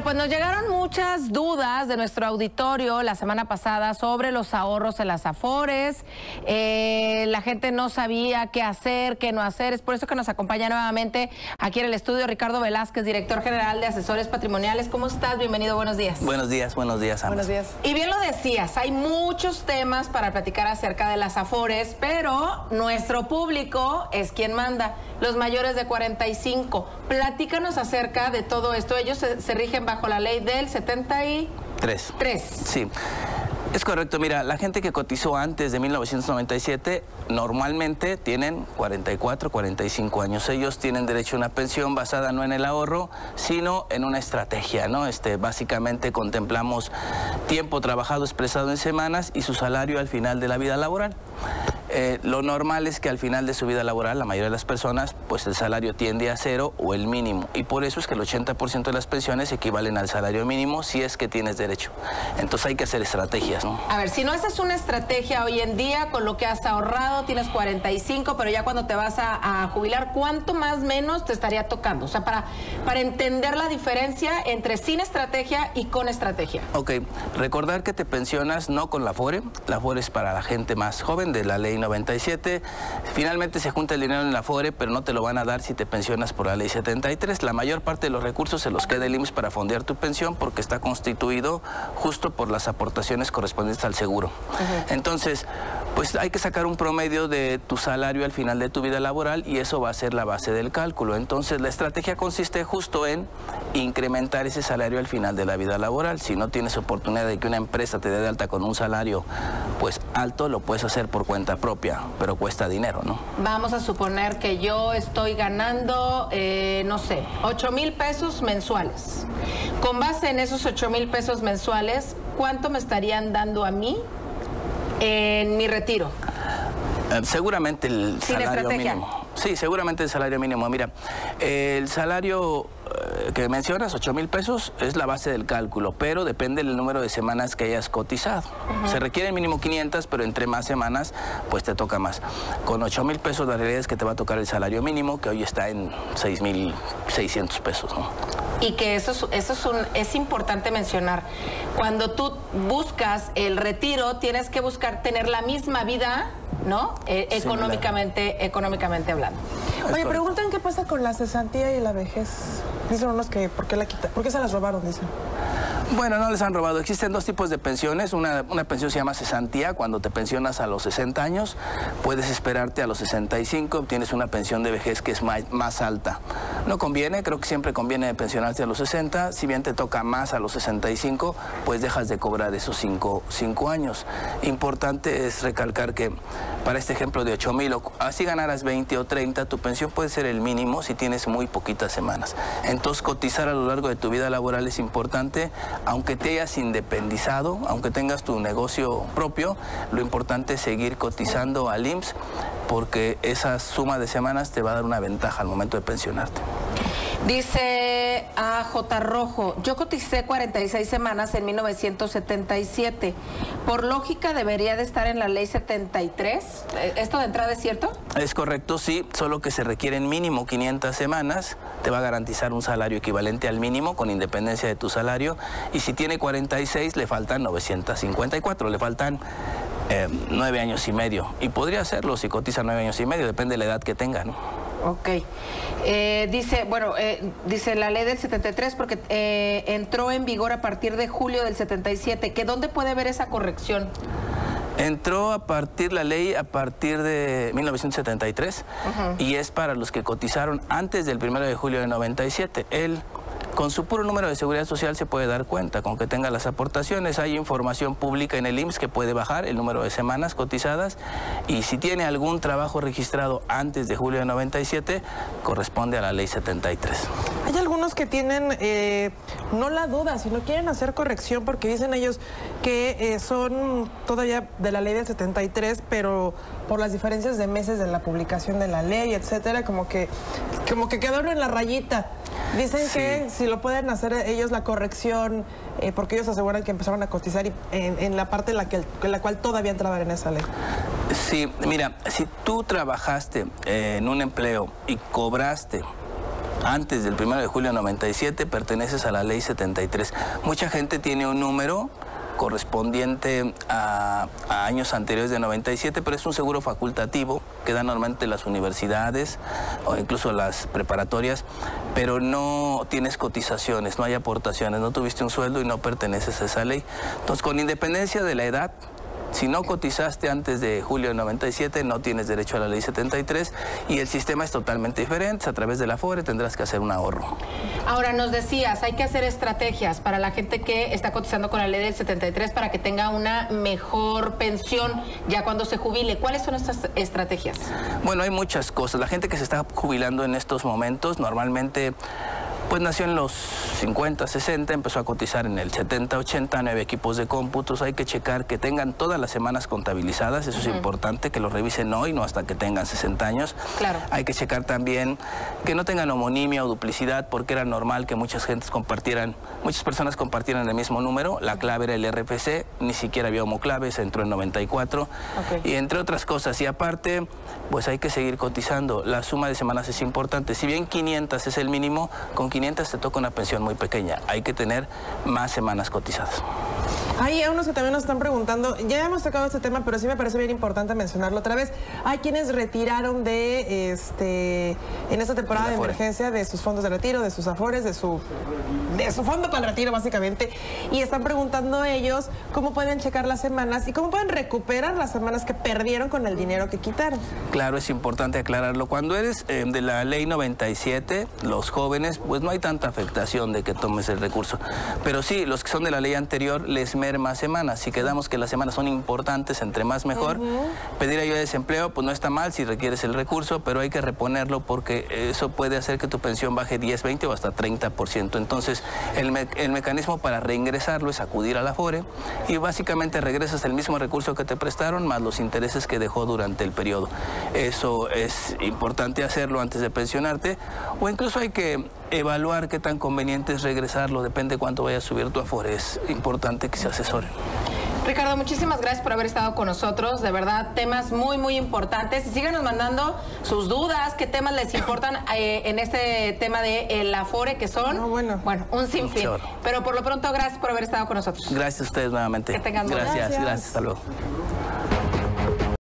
Bueno, pues nos llegaron muchas dudas de nuestro auditorio la semana pasada sobre los ahorros en las Afores. La gente no sabía qué hacer, qué no hacer. Es por eso que nos acompaña nuevamente aquí en el estudio Ricardo Velázquez, director general de Asesores Patrimoniales. ¿Cómo estás? Bienvenido, buenos días. Buenos días, Ana. Buenos días. Y bien lo decías, hay muchos temas para platicar acerca de las Afores, pero nuestro público es quien manda, los mayores de 45. Platícanos acerca de todo esto. Ellos se rigen bajo la ley del 73. Sí, es correcto. Mira, la gente que cotizó antes de 1997 normalmente tienen 44, 45 años. Ellos tienen derecho a una pensión basada no en el ahorro, sino en una estrategia, ¿no? Básicamente contemplamos tiempo trabajado expresado en semanas y su salario al final de la vida laboral. Lo normal es que al final de su vida laboral, la mayoría de las personas, pues el salario tiende a cero o el mínimo. Y por eso es que el 80% de las pensiones equivalen al salario mínimo si es que tienes derecho. Entonces hay que hacer estrategias, ¿no? A ver, si no haces una estrategia hoy en día con lo que has ahorrado, tienes 45, pero ya cuando te vas a jubilar, ¿cuánto más o menos te estaría tocando? O sea, para entender la diferencia entre sin estrategia y con estrategia. Ok, recordar que te pensionas no con la Afore. La Afore es para la gente más joven de la ley 97. Finalmente se junta el dinero en la Afore, pero no te lo van a dar si te pensionas por la ley 73. La mayor parte de los recursos se los queda el IMSS para fondear tu pensión porque está constituido justo por las aportaciones correspondientes al seguro. Entonces, pues hay que sacar un promedio de tu salario al final de tu vida laboral y eso va a ser la base del cálculo. Entonces, la estrategia consiste justo en incrementar ese salario al final de la vida laboral. Si no tienes oportunidad de que una empresa te dé de alta con un salario pues alto, lo puedes hacer por cuenta propia, pero cuesta dinero, ¿no? Vamos a suponer que yo estoy ganando, no sé, 8,000 pesos mensuales. Con base en esos 8,000 pesos mensuales, ¿cuánto me estarían dando a mí en mi retiro? Seguramente el salario mínimo. Sí, seguramente el salario mínimo. Mira, el salario que mencionas, 8,000 pesos, es la base del cálculo, pero depende del número de semanas que hayas cotizado. Se requiere mínimo 500, pero entre más semanas, pues te toca más. Con 8,000 pesos, la realidad es que te va a tocar el salario mínimo, que hoy está en 6,600 pesos, ¿no? Y que es importante mencionar. Cuando tú buscas el retiro, tienes que buscar tener la misma vida, ¿no? Económicamente hablando. Oye, preguntan qué pasa con la cesantía y la vejez. Dicen unos que ¿por qué se las robaron? Dicen. Bueno, no les han robado. Existen dos tipos de pensiones. Una pensión se llama cesantía, cuando te pensionas a los 60 años. Puedes esperarte a los 65, obtienes una pensión de vejez que es más alta. No conviene, creo que siempre conviene pensionarte a los 60. Si bien te toca más a los 65, pues dejas de cobrar esos 5 años. Importante es recalcar que para este ejemplo de 8,000, así ganaras 20 o 30, tu pensión puede ser el mínimo si tienes muy poquitas semanas. Entonces, cotizar a lo largo de tu vida laboral es importante. Aunque te hayas independizado, aunque tengas tu negocio propio, lo importante es seguir cotizando al IMSS porque esa suma de semanas te va a dar una ventaja al momento de pensionarte. Dice AJ Rojo, yo coticé 46 semanas en 1977. Por lógica debería de estar en la ley 73. ¿Esto de entrada es cierto? Es correcto, sí, solo que se requieren mínimo 500 semanas. Te va a garantizar un salario equivalente al mínimo con independencia de tu salario. Y si tiene 46, le faltan 954, le faltan 9 años y medio. Y podría hacerlo si cotiza 9 años y medio, depende de la edad que tenga, ¿no? Ok. Dice la ley del 73 porque entró en vigor a partir de julio del 77. ¿Que dónde puede ver esa corrección? Entró la ley a partir de 1973 y es para los que cotizaron antes del 1 de julio de 97. Con su puro número de seguridad social se puede dar cuenta, con que tenga las aportaciones. Hay información pública en el IMSS que puede bajar el número de semanas cotizadas y si tiene algún trabajo registrado antes de julio de 97, corresponde a la ley 73. Hay algunos que tienen no la duda, sino quieren hacer corrección porque dicen ellos que son todavía de la ley del 73, pero por las diferencias de meses de la publicación de la ley, etcétera, como que quedaron en la rayita. Dicen que si lo pueden hacer ellos la corrección, porque ellos aseguran que empezaron a cotizar en la parte en la cual todavía entraban en esa ley. Sí, mira, si tú trabajaste en un empleo y cobraste antes del 1 de julio de 97, perteneces a la ley 73. Mucha gente tiene un número correspondiente a años anteriores de 97, pero es un seguro facultativo que dan normalmente las universidades o incluso las preparatorias, pero no tienes cotizaciones, no hay aportaciones, no tuviste un sueldo y no perteneces a esa ley. Entonces, con independencia de la edad, si no cotizaste antes de julio de 97, no tienes derecho a la ley 73 y el sistema es totalmente diferente. A través de la Afore tendrás que hacer un ahorro. Ahora, nos decías, hay que hacer estrategias para la gente que está cotizando con la ley del 73 para que tenga una mejor pensión ya cuando se jubile. ¿Cuáles son estas estrategias? Bueno, hay muchas cosas. La gente que se está jubilando en estos momentos normalmente pues nació en los 50, 60, empezó a cotizar en el 70, 80, 9 equipos de cómputos. Hay que checar que tengan todas las semanas contabilizadas, eso es importante, que lo revisen hoy, no hasta que tengan 60 años. Claro. Hay que checar también que no tengan homonimia o duplicidad, porque era normal que muchas personas compartieran el mismo número. La clave era el RFC, ni siquiera había homoclave, se entró en 94. Y entre otras cosas, y aparte, pues hay que seguir cotizando. La suma de semanas es importante. Si bien 500 es el mínimo, con 500 te toca una pensión muy pequeña. Hay que tener más semanas cotizadas. Hay unos que también nos están preguntando, ya hemos tocado este tema, pero sí me parece bien importante mencionarlo otra vez. Hay quienes retiraron en esta temporada de emergencia de sus fondos de retiro, de sus afores, de su fondo para el retiro básicamente, y están preguntando ellos cómo pueden checar las semanas y cómo pueden recuperar las semanas que perdieron con el dinero que quitaron. Claro, es importante aclararlo. Cuando eres de la ley 97, los jóvenes, pues no hay tanta afectación de que tomes el recurso. Pero sí, los que son de la ley anterior les más semanas. Si quedamos que las semanas son importantes, entre más mejor. Pedir ayuda de desempleo, pues no está mal si requieres el recurso, pero hay que reponerlo porque eso puede hacer que tu pensión baje 10, 20 o hasta 30%. Entonces, el mecanismo para reingresarlo es acudir a la Afore y básicamente regresas el mismo recurso que te prestaron más los intereses que dejó durante el periodo. Eso es importante hacerlo antes de pensionarte, o incluso hay que evaluar qué tan conveniente es regresarlo, depende de cuánto vaya a subir tu Afore. Es importante que se asesoren. Ricardo, muchísimas gracias por haber estado con nosotros. De verdad, temas muy, muy importantes. Y síganos mandando sus dudas, qué temas les importan en este tema de el Afore, que son, bueno, un sinfín. Pero por lo pronto, gracias por haber estado con nosotros. Gracias a ustedes nuevamente. Que tengan gracias, hasta luego.